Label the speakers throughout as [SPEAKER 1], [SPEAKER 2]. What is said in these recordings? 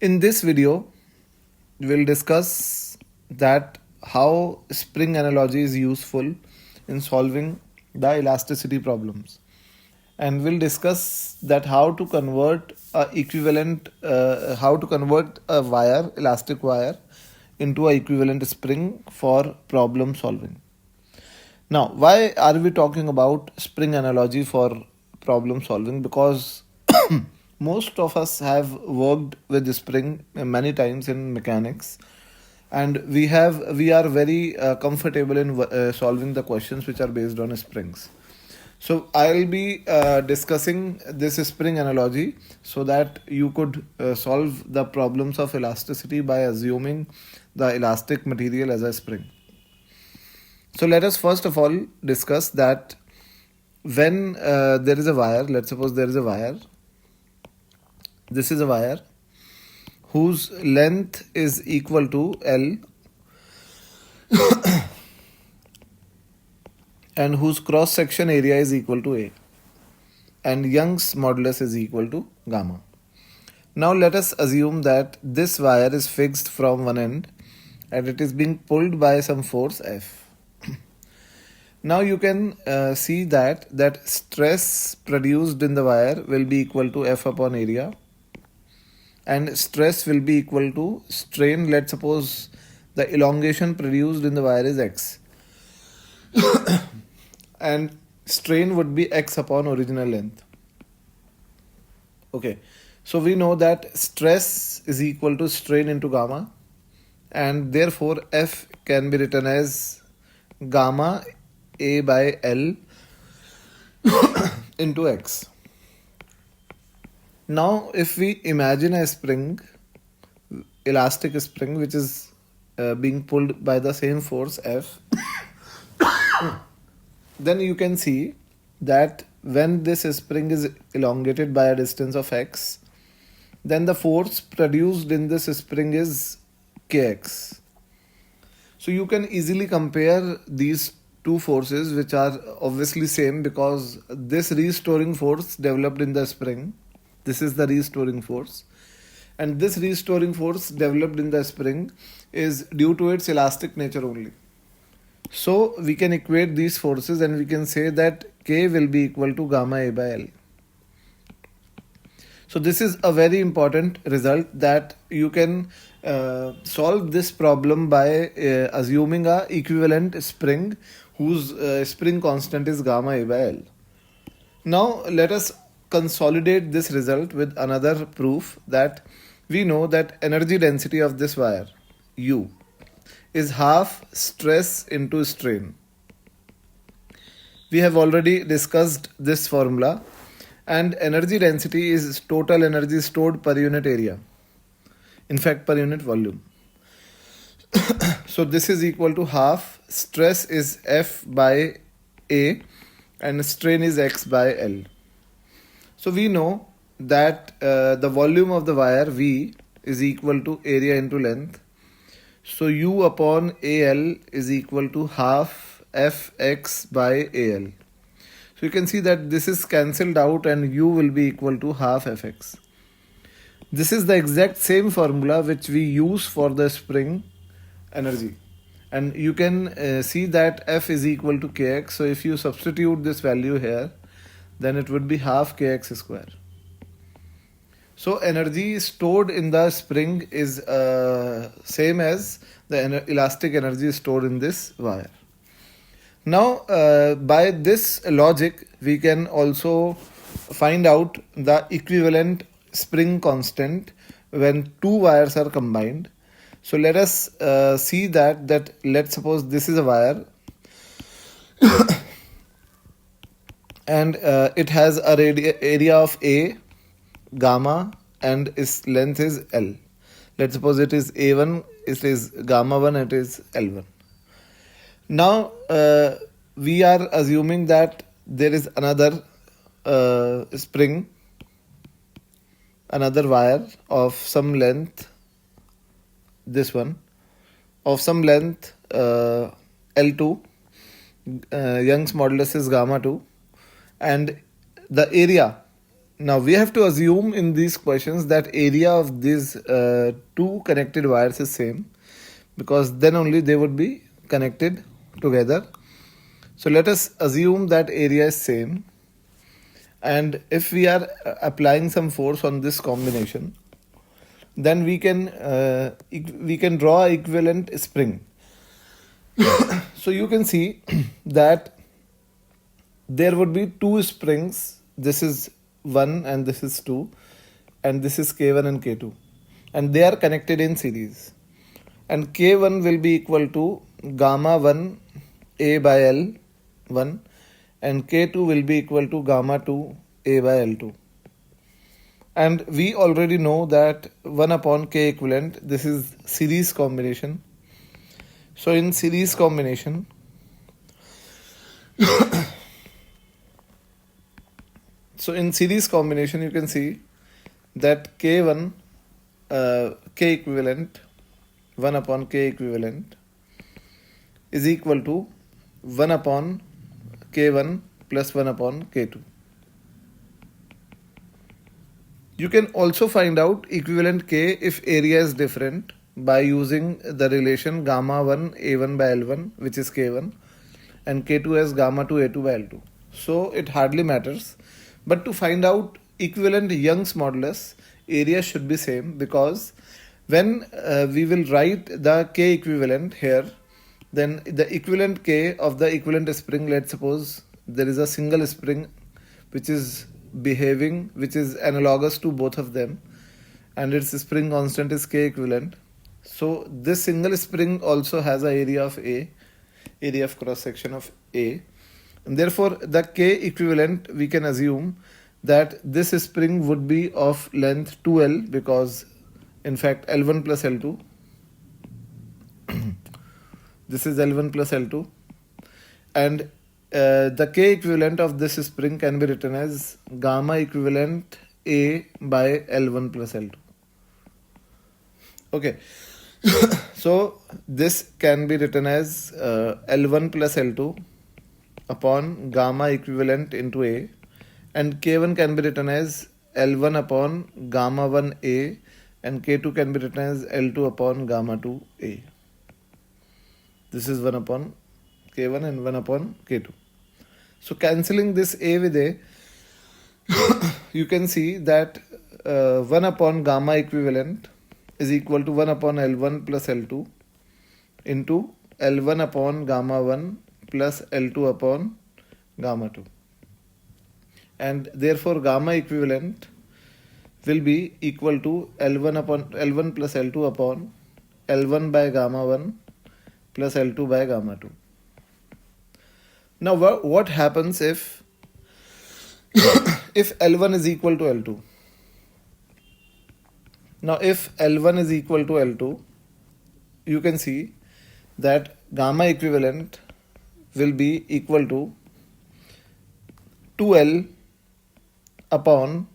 [SPEAKER 1] In this video, we'll discuss that how spring analogy is useful in solving the elasticity problems, and we'll discuss that how to convert a wire, elastic wire, into a equivalent spring for problem solving. Now, why are we talking about spring analogy for problem solving? Because most of us have worked with the spring many times in mechanics, and we are very comfortable in solving the questions which are based on springs. So I'll be discussing this spring analogy so that you could solve the problems of elasticity by assuming the elastic material as a spring. So let us first of all discuss that when there is a wire, let's suppose there is a wire. This is a wire whose length is equal to L and whose cross section area is equal to A, and Young's modulus is equal to gamma. Now let us assume that this wire is fixed from one end and it is being pulled by some force F. Now you can see that stress produced in the wire will be equal to F upon area, and stress will be equal to strain. Let's suppose the elongation produced in the wire is X and strain would be X upon original length. Okay, so we know that stress is equal to strain into gamma, and therefore F can be written as gamma A by L into X. Now if we imagine a spring, elastic spring, which is being pulled by the same force F, then you can see that when this spring is elongated by a distance of X, then the force produced in this spring is Kx. So you can easily compare these two forces, which are obviously same because this restoring force developed in the spring, this is the restoring force, and this restoring force developed in the spring is due to its elastic nature only. So we can equate these forces and we can say that K will be equal to gamma A by L. So this is a very important result, that you can solve this problem by assuming a equivalent spring whose spring constant is gamma A by L. Now let us consolidate this result with another proof, that we know that energy density of this wire, U, is half stress into strain. We have already discussed this formula, and energy density is total energy stored per unit area, in fact per unit volume. So this is equal to half stress is F by A and strain is X by L. So we know that the volume of the wire V is equal to area into length. So U upon AL is equal to half Fx by AL. So you can see that this is cancelled out and U will be equal to half Fx. This is the exact same formula which we use for the spring energy. And you can see that F is equal to Kx. So if you substitute this value here, then it would be half Kx square. So energy stored in the spring is same as the elastic energy stored in this wire. Now by this logic we can also find out the equivalent spring constant when two wires are combined. So let us see that let's suppose this is a wire and it has a area of A, gamma, and its length is L. Let's suppose it is A1, it is gamma 1, it is L1. Now we are assuming that there is another spring, another wire of some length, this one, of some length L2, Young's modulus is gamma 2, and the area Now we have to assume in these questions that area of these two connected wires is same, because then only they would be connected together. So let us assume that area is same, and if we are applying some force on this combination, then we can draw equivalent spring. So you can see that there would be two springs. This is 1 and this is 2, and this is K1 and K2, and they are connected in series, and K1 will be equal to gamma 1 A by L1, and K2 will be equal to gamma 2 A by L2. And we already know that 1 upon K equivalent, this is series combination. So in series combination, you can see that K1, K equivalent, 1 upon K equivalent is equal to 1 upon K1 plus 1 upon K2. You can also find out equivalent K if area is different by using the relation gamma 1 A1 by L1, which is K1, and K2 as gamma 2 A2 by L2. So it hardly matters. But to find out equivalent Young's modulus, area should be same, because when we will write the K equivalent here, then the equivalent K of the equivalent spring, let's suppose there is a single spring which is behaving, which is analogous to both of them, and its spring constant is K equivalent. So this single spring also has an area of A, area of cross section of A, and therefore the K equivalent, we can assume that this spring would be of length 2L, because in fact L1 plus L2, this is L1 plus L2, and the K equivalent of this spring can be written as gamma equivalent A by L1 plus L2. Okay, so this can be written as L1 plus L2 upon gamma equivalent into A, and K1 can be written as L1 upon gamma 1A, and K2 can be written as L2 upon gamma 2A. This is 1 upon K1 and 1 upon K2. So cancelling this A with A, you can see that 1 upon gamma equivalent is equal to 1 upon L1 plus L2 into L1 upon gamma 1 plus L2 upon gamma 2. And therefore gamma equivalent will be equal to L1 plus L2 upon L1 by gamma 1 plus L2 by gamma 2. Now what happens if L1 is equal to L2? Now if L1 is equal to L2, you can see that gamma equivalent will be equal to 2L upon,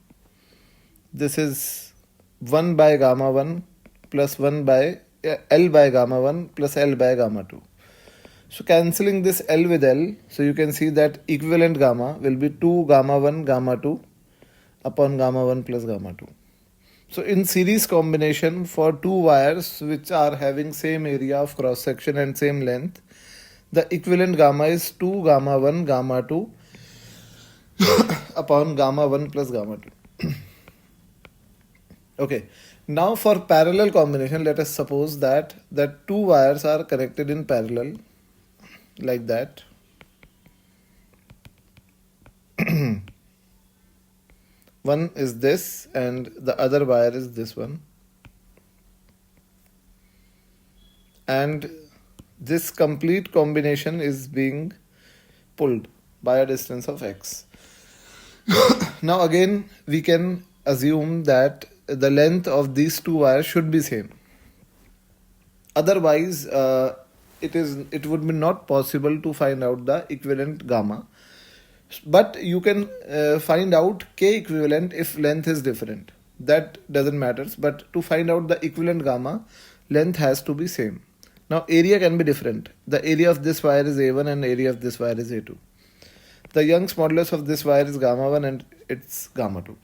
[SPEAKER 1] this is 1 by gamma 1 plus 1 by L by gamma 1 plus L by gamma 2. So cancelling this L with L, so you can see that equivalent gamma will be 2 gamma 1 gamma 2 upon gamma 1 plus gamma 2. So in series combination for two wires which are having same area of cross section and same length, the equivalent gamma is 2 gamma 1 gamma 2 upon gamma 1 plus gamma 2. Okay, now for parallel combination, let us suppose that two wires are connected in parallel like that. One is this and the other wire is this one, and this complete combination is being pulled by a distance of x. Now again we can assume that the length of these two wires should be same, otherwise it would be not possible to find out the equivalent gamma. But you can find out K equivalent if length is different. That doesn't matter, but to find out the equivalent gamma, length has to be same. Now area can be different. The area of this wire is A1 and area of this wire is A2. the Young's modulus of this wire is gamma 1 and it's gamma 2.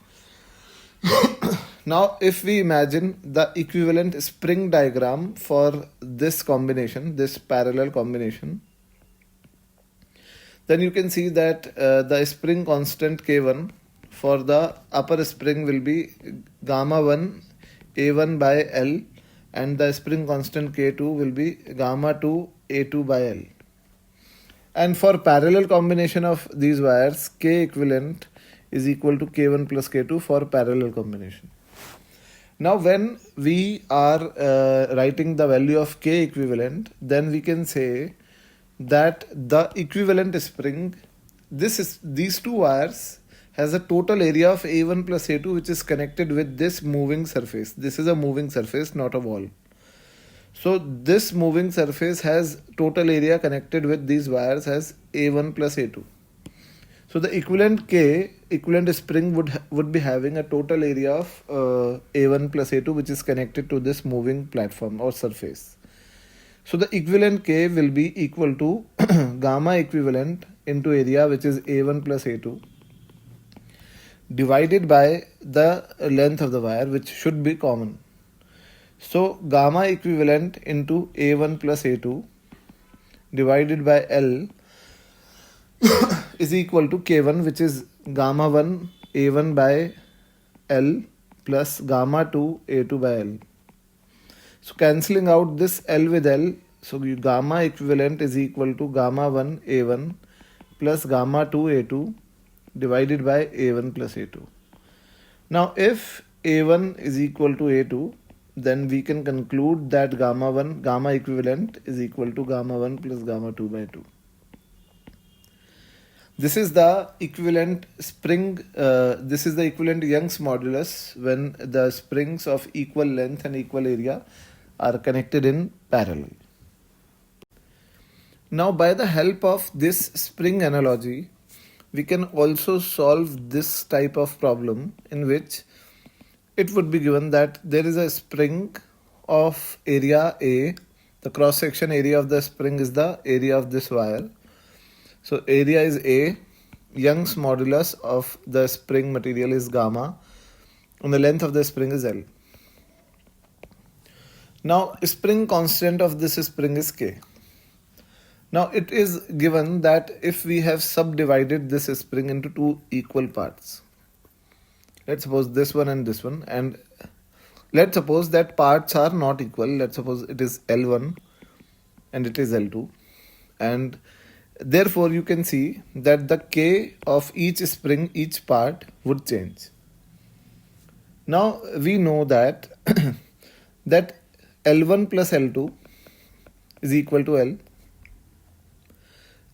[SPEAKER 1] Now if we imagine the equivalent spring diagram for this combination, this parallel combination, then you can see that the spring constant K1 for the upper spring will be gamma 1 A1 by L, and the spring constant K2 will be gamma 2 A2 by L. And for parallel combination of these wires, K equivalent is equal to K1 plus K2 for parallel combination. Now when we are writing the value of K equivalent, then we can say that the equivalent spring, these two wires has a total area of A1 plus A2 which is connected with this moving surface. This is a moving surface, not a wall. So this moving surface has total area connected with these wires as A1 plus A2. So the equivalent spring would be having a total area of A1 plus A2 which is connected to this moving platform or surface. So the equivalent K will be equal to gamma equivalent into area, which is A1 plus A2, divided by the length of the wire, which should be common. So gamma equivalent into A1 plus A2 divided by L is equal to K1, which is gamma 1 A1 by L plus gamma 2 A2 by L. So cancelling out this L with L, so gamma equivalent is equal to gamma 1 A1 plus gamma 2 A2 divided by A1 plus A2. Now if A1 is equal to A2, then we can conclude that gamma equivalent is equal to gamma 1 plus gamma 2 by 2. This is the equivalent spring, this is the equivalent Young's modulus when the springs of equal length and equal area are connected in parallel. Now by the help of this spring analogy, we can also solve this type of problem in which it would be given that there is a spring of area A, the cross section area of the spring is the area of this wire. So area is A, Young's modulus of the spring material is gamma, and the length of the spring is L. Now spring constant of this spring is K. Now it is given that if we have subdivided this spring into two equal parts, let's suppose this one and this one, and let's suppose that parts are not equal. Let's suppose it is L1 and it is L2, and therefore you can see that the K of each spring, each part would change. Now we know that that L1 plus L2 is equal to L,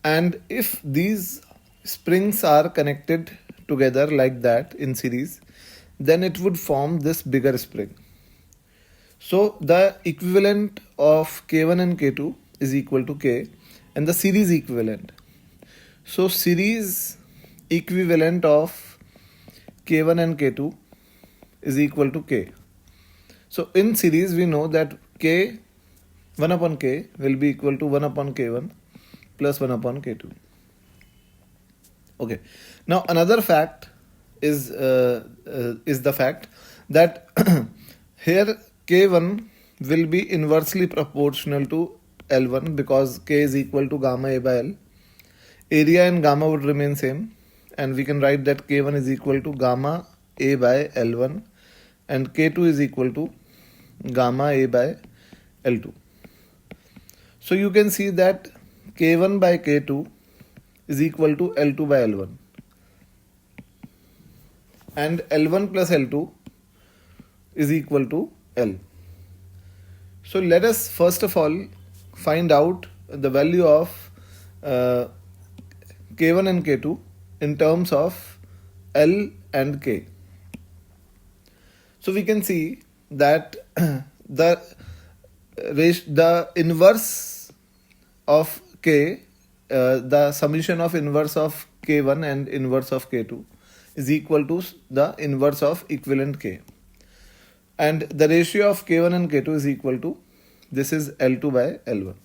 [SPEAKER 1] and if these springs are connected together like that in series, then it would form this bigger spring. So the equivalent of K1 and K2 is equal to K, and the series equivalent. So series equivalent of K1 and K2 is equal to K. So in series we know that K 1 upon K will be equal to 1 upon K1 plus 1 upon K2. Okay. Now another fact is the fact that here K1 will be inversely proportional to L1 because K is equal to gamma A by L. Area and gamma would remain same, and we can write that K1 is equal to gamma A by L1 and K2 is equal to gamma A by L2. So you can see that K1 by K2 is equal to L2 by L1, and L1 plus L2 is equal to L. So let us first of all find out the value of K1 and K2 in terms of L and K. So we can see that the inverse of K, the summation of inverse of K1 and inverse of K2 is equal to the inverse of equivalent K. And the ratio of K1 and K2 is equal to, this is L2 by L1.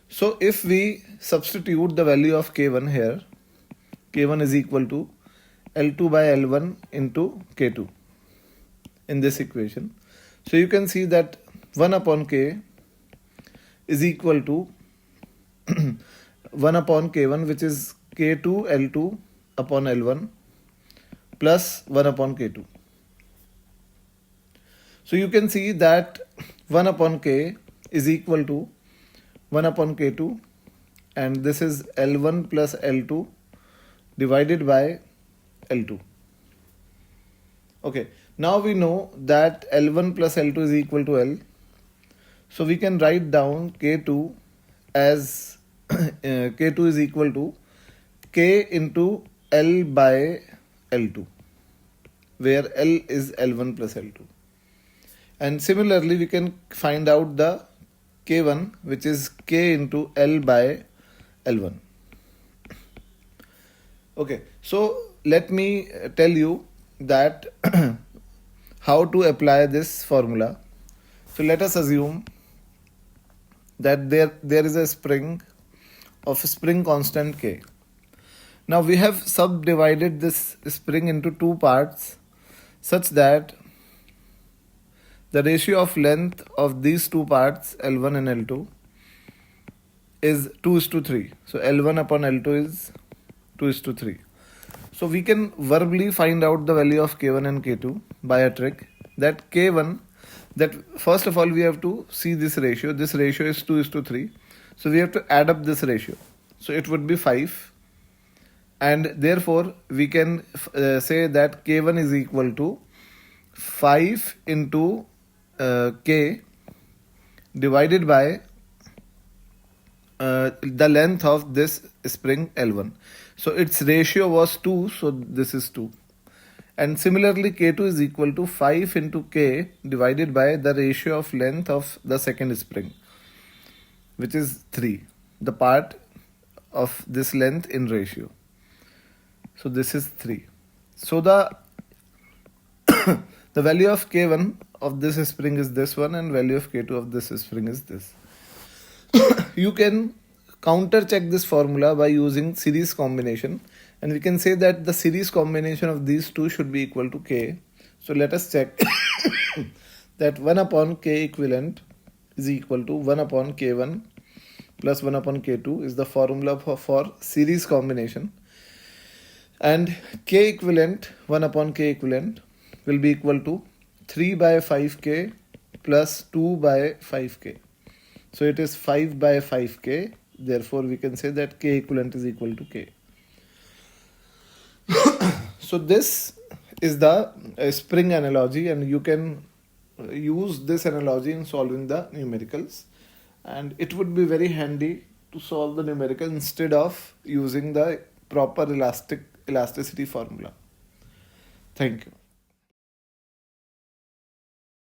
[SPEAKER 1] So if we substitute the value of K1 here, K1 is equal to L2 by L1 into K2 in this equation. So you can see that 1 upon K is equal to 1 upon K1, which is K2 L2 upon L1 plus 1 upon K2. So you can see that 1 upon K is equal to 1 upon K2, and this is L1 plus L2 divided by L2. Okay, now we know that L1 plus L2 is equal to L. So we can write down K2 as K2 is equal to K into L by L2, where L is L1 plus L2. And similarly, we can find out the K1, which is K into L by L1. Okay, so let me tell you that how to apply this formula. So let us assume that there is a spring of spring constant K. Now we have subdivided this spring into two parts such that the ratio of length of these two parts, L1 and L2, is 2:3. So L1 upon L2 is 2:3. So we can verbally find out the value of K1 and K2 by a trick. That K1, that first of all we have to see this ratio. This ratio is 2:3. So we have to add up this ratio. So it would be 5. And therefore we can say that K1 is equal to 5 into K divided by the length of this spring L1. So its ratio was 2, so this is 2. And similarly, K2 is equal to 5 into K divided by the ratio of length of the second spring, which is 3, the part of this length in ratio. So this is 3. So the the value of K1 of this spring is this one, and value of K2 of this spring is this. You can counter check this formula by using series combination, and we can say that the series combination of these two should be equal to K. So let us check that 1 upon K equivalent is equal to 1 upon K1 plus 1 upon K2 is the formula for series combination, and K equivalent, 1 upon K equivalent, will be equal to 3 by 5K plus 2 by 5K. So it is 5 by 5K. Therefore, we can say that K equivalent is equal to K. So this is the spring analogy, and you can use this analogy in solving the numericals. And it would be very handy to solve the numerical instead of using the proper elasticity formula. Thank you.